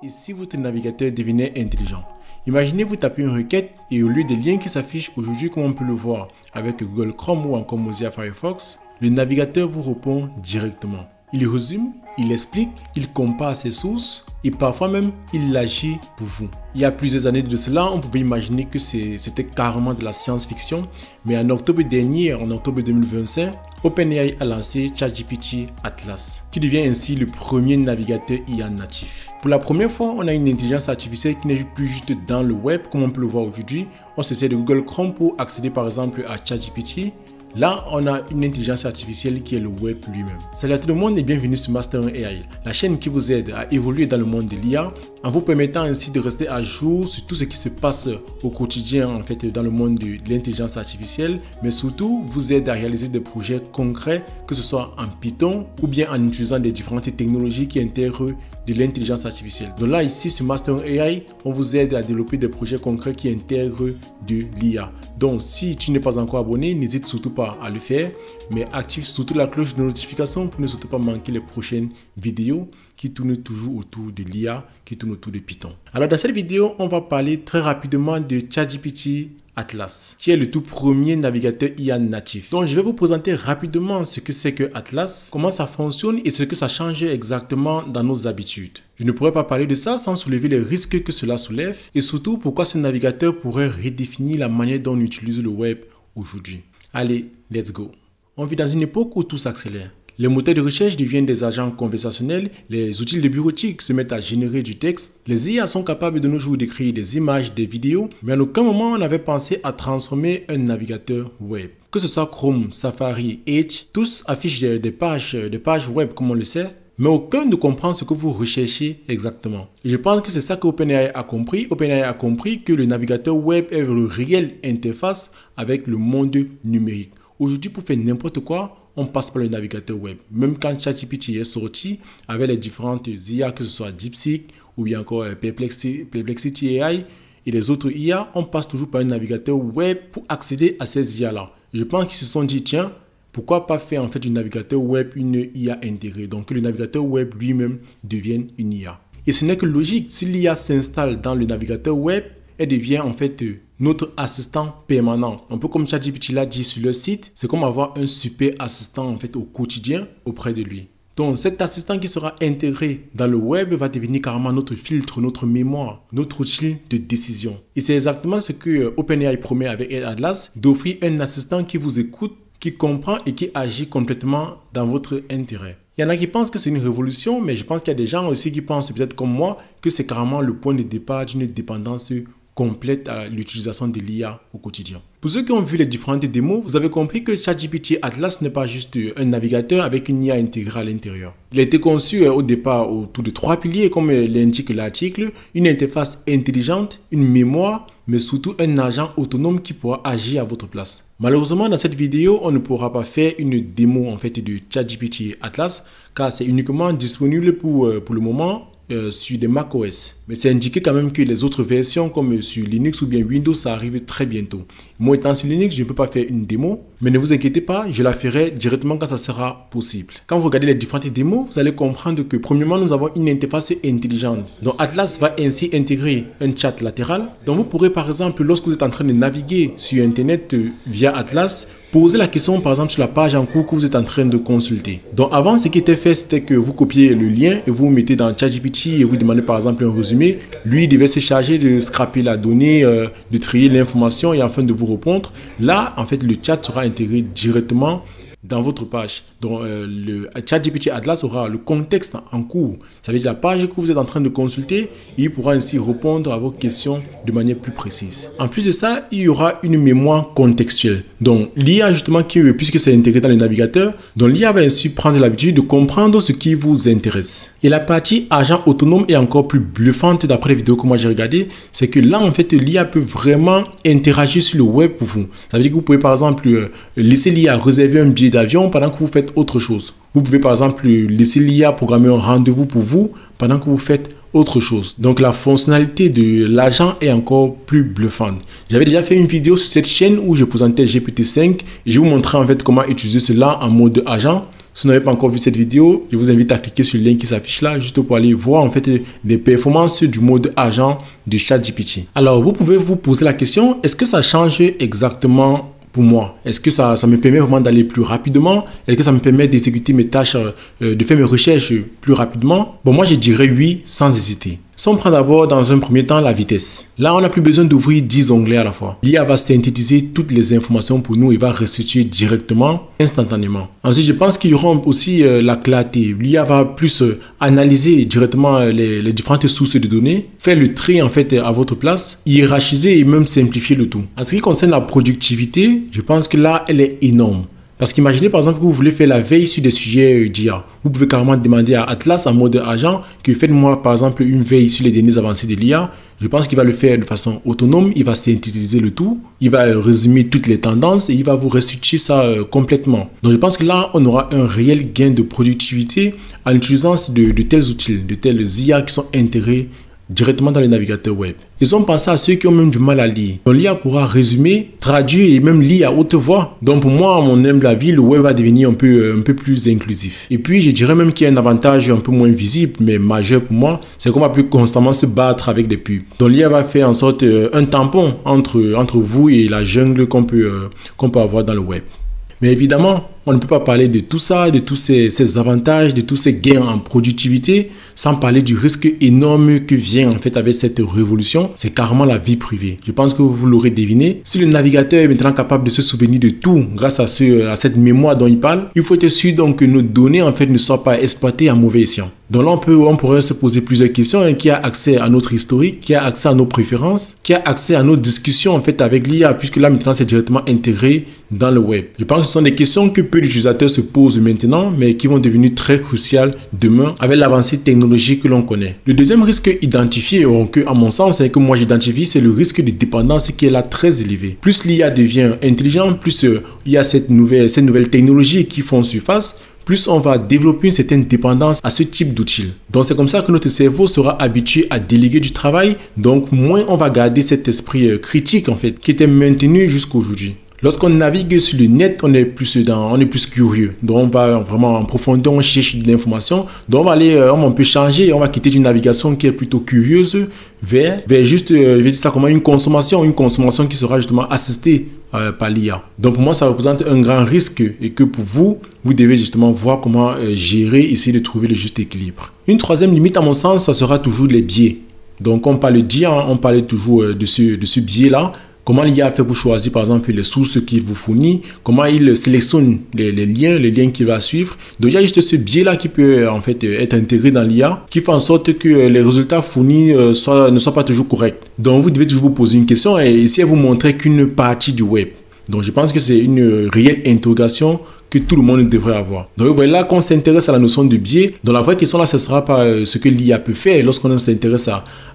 Et si votre navigateur devenait intelligent? Imaginez vous tapez une requête et au lieu des liens qui s'affichent aujourd'hui comme on peut le voir avec Google Chrome ou encore Mozilla Firefox, le navigateur vous répond directement. Il résume, il explique, il compare ses sources et parfois même il agit pour vous. Il y a plusieurs années de cela, on pouvait imaginer que c'était carrément de la science-fiction, mais en octobre dernier, en octobre 2025, OpenAI a lancé ChatGPT Atlas, qui devient ainsi le premier navigateur IA natif. Pour la première fois, on a une intelligence artificielle qui n'est plus juste dans le web comme on peut le voir aujourd'hui. On se sert de Google Chrome pour accéder par exemple à ChatGPT. Là, on a une intelligence artificielle qui est le web lui-même. Salut à tout le monde et bienvenue sur Master AI, la chaîne qui vous aide à évoluer dans le monde de l'IA en vous permettant ainsi de rester à jour sur tout ce qui se passe au quotidien en fait dans le monde de l'intelligence artificielle, mais surtout vous aide à réaliser des projets concrets, que ce soit en Python ou bien en utilisant des différentes technologies qui intègrent de l'intelligence artificielle. Donc là, ici sur Master AI, on vous aide à développer des projets concrets qui intègrent de l'IA. Donc si tu n'es pas encore abonné, n'hésite surtout pas à le faire, mais active surtout la cloche de notification pour ne surtout pas manquer les prochaines vidéos qui tournent toujours autour de l'IA, qui tournent autour de Python. Alors dans cette vidéo, on va parler très rapidement de ChatGPT Atlas, qui est le tout premier navigateur IA natif. Donc je vais vous présenter rapidement ce que c'est que Atlas, comment ça fonctionne et ce que ça change exactement dans nos habitudes. Je ne pourrais pas parler de ça sans soulever les risques que cela soulève et surtout pourquoi ce navigateur pourrait redéfinir la manière dont on utilise le web aujourd'hui. Allez, let's go. On vit dans une époque où tout s'accélère. Les moteurs de recherche deviennent des agents conversationnels, les outils de bureautique se mettent à générer du texte, les IA sont capables de nos jours d'écrire des images, des vidéos, mais à aucun moment on n'avait pensé à transformer un navigateur web. Que ce soit Chrome, Safari, Edge, tous affichent des pages web comme on le sait, mais aucun ne comprend ce que vous recherchez exactement. Et je pense que c'est ça que OpenAI a compris. OpenAI a compris que le navigateur web est le réel interface avec le monde numérique. Aujourd'hui, pour faire n'importe quoi, on passe par le navigateur web. Même quand ChatGPT est sorti, avec les différentes IA, que ce soit DeepSeek ou bien encore Perplexity AI et les autres IA, on passe toujours par un navigateur web pour accéder à ces IA-là. Je pense qu'ils se sont dit, tiens, pourquoi pas faire en fait du navigateur web une IA intégrée, donc que le navigateur web lui-même devienne une IA. Et ce n'est que logique, si l'IA s'installe dans le navigateur web, elle devient en fait notre assistant permanent. Un peu comme ChatGPT l'a dit sur le site, c'est comme avoir un super assistant en fait au quotidien auprès de lui. Donc cet assistant qui sera intégré dans le web va devenir carrément notre filtre, notre mémoire, notre outil de décision. Et c'est exactement ce que OpenAI promet avec Atlas, d'offrir un assistant qui vous écoute, qui comprend et qui agit complètement dans votre intérêt. Il y en a qui pensent que c'est une révolution, mais je pense qu'il y a des gens aussi qui pensent peut-être comme moi que c'est carrément le point de départ d'une dépendance complète à l'utilisation de l'IA au quotidien. Pour ceux qui ont vu les différentes démos, vous avez compris que ChatGPT Atlas n'est pas juste un navigateur avec une IA intégrée à l'intérieur. Il a été conçu au départ autour de 3 piliers, comme l'indique l'article, une interface intelligente, une mémoire, mais surtout un agent autonome qui pourra agir à votre place. Malheureusement, dans cette vidéo, on ne pourra pas faire une démo en fait de ChatGPT Atlas, car c'est uniquement disponible pour le moment sur des macOS. Mais c'est indiqué quand même que les autres versions comme sur Linux ou bien Windows, ça arrive très bientôt. Moi étant sur Linux, je ne peux pas faire une démo, mais ne vous inquiétez pas, je la ferai directement quand ça sera possible. Quand vous regardez les différentes démos, vous allez comprendre que premièrement, nous avons une interface intelligente. Donc Atlas va ainsi intégrer un chat latéral. Donc vous pourrez par exemple, lorsque vous êtes en train de naviguer sur Internet via Atlas, poser la question par exemple sur la page en cours que vous êtes en train de consulter. Donc avant, ce qui était fait, c'était que vous copiez le lien et vous mettez dans ChatGPT et vous demandez par exemple un résumé. Lui, il devait se charger de scraper la donnée, de trier l'information et afin de vous répondre. Là, en fait, le chat sera intégré directement dans votre page. Donc, le ChatGPT Atlas aura le contexte en cours. Ça veut dire la page que vous êtes en train de consulter et il pourra ainsi répondre à vos questions de manière plus précise. En plus de ça, il y aura une mémoire contextuelle. Donc, l'IA justement, puisque c'est intégré dans le navigateur, donc l'IA va ainsi prendre l'habitude de comprendre ce qui vous intéresse. Et la partie agent autonome est encore plus bluffante d'après les vidéos que moi j'ai regardées. C'est que là, en fait, l'IA peut vraiment interagir sur le web pour vous. Ça veut dire que vous pouvez par exemple laisser l'IA réserver un billet d'avion pendant que vous faites autre chose. Vous pouvez par exemple laisser l'IA programmer un rendez-vous pour vous pendant que vous faites autre chose. Donc la fonctionnalité de l'agent est encore plus bluffante. J'avais déjà fait une vidéo sur cette chaîne où je présentais GPT-5 et je vous montrais en fait comment utiliser cela en mode agent. Si vous n'avez pas encore vu cette vidéo, je vous invite à cliquer sur le lien qui s'affiche là, juste pour aller voir en fait les performances du mode agent de ChatGPT. Alors, vous pouvez vous poser la question, est-ce que ça change exactement pour moi? Est-ce que ça me permet vraiment d'aller plus rapidement? Est-ce que ça me permet d'exécuter mes tâches, de faire mes recherches plus rapidement? Bon, moi, je dirais oui, sans hésiter. Si on prend d'abord dans un premier temps la vitesse. Là, on n'a plus besoin d'ouvrir 10 onglets à la fois. L'IA va synthétiser toutes les informations pour nous et va restituer directement, instantanément. Ensuite, je pense qu'il y aura aussi la clarté. L'IA va plus analyser directement les différentes sources de données, faire le tri en fait à votre place, hiérarchiser et même simplifier le tout. En ce qui concerne la productivité, je pense que là, elle est énorme. Parce qu'imaginez par exemple que vous voulez faire la veille sur des sujets d'IA. Vous pouvez carrément demander à Atlas en mode agent que faites-moi par exemple une veille sur les données avancées de l'IA. Je pense qu'il va le faire de façon autonome, il va synthétiser le tout, il va résumer toutes les tendances et il va vous restituer ça complètement. Donc je pense que là, on aura un réel gain de productivité en utilisant de tels outils, de tels IA qui sont intégrés directement dans les navigateurs web. Ils ont pensé à ceux qui ont même du mal à lire. Donc l'IA pourra résumer, traduire et même lire à haute voix. Donc pour moi, à mon humble avis, le web va devenir un peu plus inclusif. Et puis je dirais même qu'il y a un avantage un peu moins visible, mais majeur pour moi, c'est qu'on va plus constamment se battre avec des pubs. Donc l'IA va faire en sorte un tampon entre vous et la jungle qu'on peut avoir dans le web. Mais évidemment, on ne peut pas parler de tout ça, de tous ces avantages, de tous ces gains en productivité, sans parler du risque énorme que vient en fait avec cette révolution. C'est carrément la vie privée. Je pense que vous l'aurez deviné. Si le navigateur est maintenant capable de se souvenir de tout grâce à cette mémoire dont il parle, il faut être sûr donc que nos données en fait ne soient pas exploitées à mauvais escient. Donc là, on pourrait se poser plusieurs questions. Qui a accès à notre historique, qui a accès à nos préférences, qui a accès à nos discussions en fait avec l'IA, puisque là maintenant c'est directement intégré dans le web. Je pense que ce sont des questions que peu d'utilisateurs se posent maintenant, mais qui vont devenir très cruciales demain avec l'avancée technologique que l'on connaît. Le deuxième risque identifié, à mon sens, et que moi j'identifie, c'est le risque de dépendance qui est là très élevé. Plus l'IA devient intelligent, plus il y a cette nouvelle technologie qui font surface, plus on va développer une certaine dépendance à ce type d'outils. Donc c'est comme ça que notre cerveau sera habitué à déléguer du travail, donc moins on va garder cet esprit critique en fait, qui était maintenu jusqu'à aujourd'hui. Lorsqu'on navigue sur le net, on est plus curieux. Donc on va vraiment en profondeur, on cherche de l'information. Donc on peut changer, on va quitter une navigation qui est plutôt curieuse vers juste, je vais dire ça comment, une consommation qui sera justement assistée par l'IA. Donc pour moi, ça représente un grand risque et que pour vous, vous devez justement voir comment gérer, essayer de trouver le juste équilibre. Une troisième limite, à mon sens, ça sera toujours les biais. Donc on parle d'IA, on parlait toujours de ce biais-là. Comment l'IA fait pour choisir par exemple les sources qu'il vous fournit, comment il sélectionne les liens qu'il va suivre. Donc il y a juste ce biais-là qui peut en fait être intégré dans l'IA, qui fait en sorte que les résultats fournis ne soient pas toujours corrects. Donc vous devez toujours vous poser une question et essayer de vous montrer qu'une partie du web. Donc je pense que c'est une réelle interrogation que tout le monde devrait avoir. Donc voilà qu'on s'intéresse à la notion de biais. Donc la vraie question là, ce sera pas ce que l'IA peut faire. Lorsqu'on s'intéresse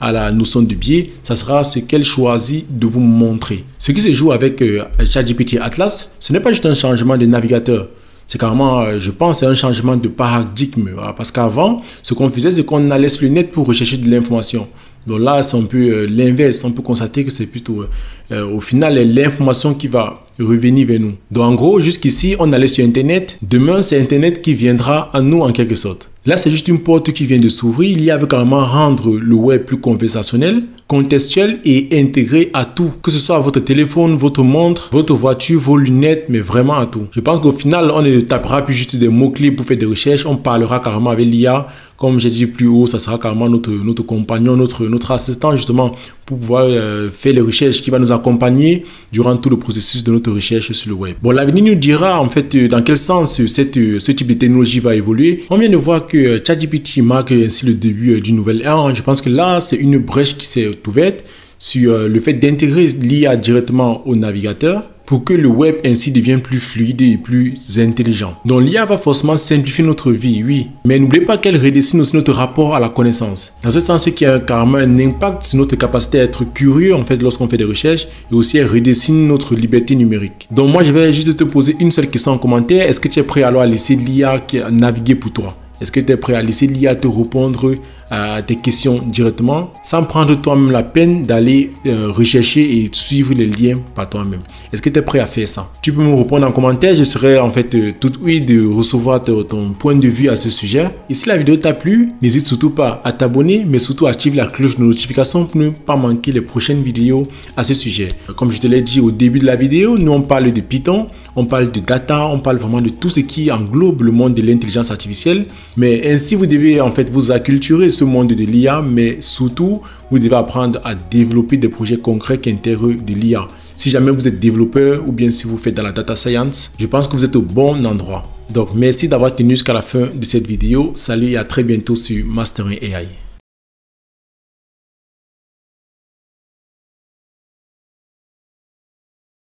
à la notion de biais, ça sera ce qu'elle choisit de vous montrer. Ce qui se joue avec ChatGPT Atlas, ce n'est pas juste un changement de navigateur. C'est carrément, je pense, un changement de paradigme. Parce qu'avant, ce qu'on faisait, c'est qu'on allait sur le net pour rechercher de l'information. Donc là, c'est un peu l'inverse. On peut constater que c'est plutôt, au final, l'information qui va revenir vers nous. Donc en gros, jusqu'ici, on allait sur Internet. Demain, c'est Internet qui viendra à nous en quelque sorte. Là, c'est juste une porte qui vient de s'ouvrir. L'IA veut carrément rendre le web plus conversationnel, contextuel et intégré à tout. Que ce soit à votre téléphone, votre montre, votre voiture, vos lunettes, mais vraiment à tout. Je pense qu'au final, on ne tapera plus juste des mots-clés pour faire des recherches. On parlera carrément avec l'IA. Comme j'ai dit plus haut, ça sera carrément notre compagnon, notre assistant justement pour pouvoir faire les recherches qui va nous accompagner durant tout le processus de notre recherche sur le web. Bon, l'avenir nous dira en fait dans quel sens ce type de technologie va évoluer. On vient de voir que ChatGPT marque ainsi le début d'une nouvelle ère. Je pense que là, c'est une brèche qui s'est ouverte sur le fait d'intégrer l'IA directement au navigateur pour que le web ainsi devienne plus fluide et plus intelligent. Donc l'IA va forcément simplifier notre vie, oui, mais n'oubliez pas qu'elle redessine aussi notre rapport à la connaissance. Dans ce sens, qu'il y a carrément un impact sur notre capacité à être curieux en fait lorsqu'on fait des recherches et aussi elle redessine notre liberté numérique. Donc moi, je vais juste te poser une seule question en commentaire. Est-ce que tu es prêt alors à laisser l'IA naviguer pour toi? Est-ce que tu es prêt à laisser l'IA te répondre à tes questions directement sans prendre toi-même la peine d'aller rechercher et suivre les liens par toi-même? Est-ce que tu es prêt à faire ça? Tu peux me répondre en commentaire. Je serai en fait tout oui de recevoir ton point de vue à ce sujet. Et si la vidéo t'a plu, n'hésite surtout pas à t'abonner, mais surtout active la cloche de notification pour ne pas manquer les prochaines vidéos à ce sujet. Comme je te l'ai dit au début de la vidéo, nous on parle de Python, on parle de data, on parle vraiment de tout ce qui englobe le monde de l'intelligence artificielle. Mais ainsi, vous devez en fait vous acculturer ce monde de l'IA, mais surtout, vous devez apprendre à développer des projets concrets qui intègrent de l'IA. Si jamais vous êtes développeur ou bien si vous faites dans la data science, je pense que vous êtes au bon endroit. Donc, merci d'avoir tenu jusqu'à la fin de cette vidéo. Salut et à très bientôt sur Mastering AI.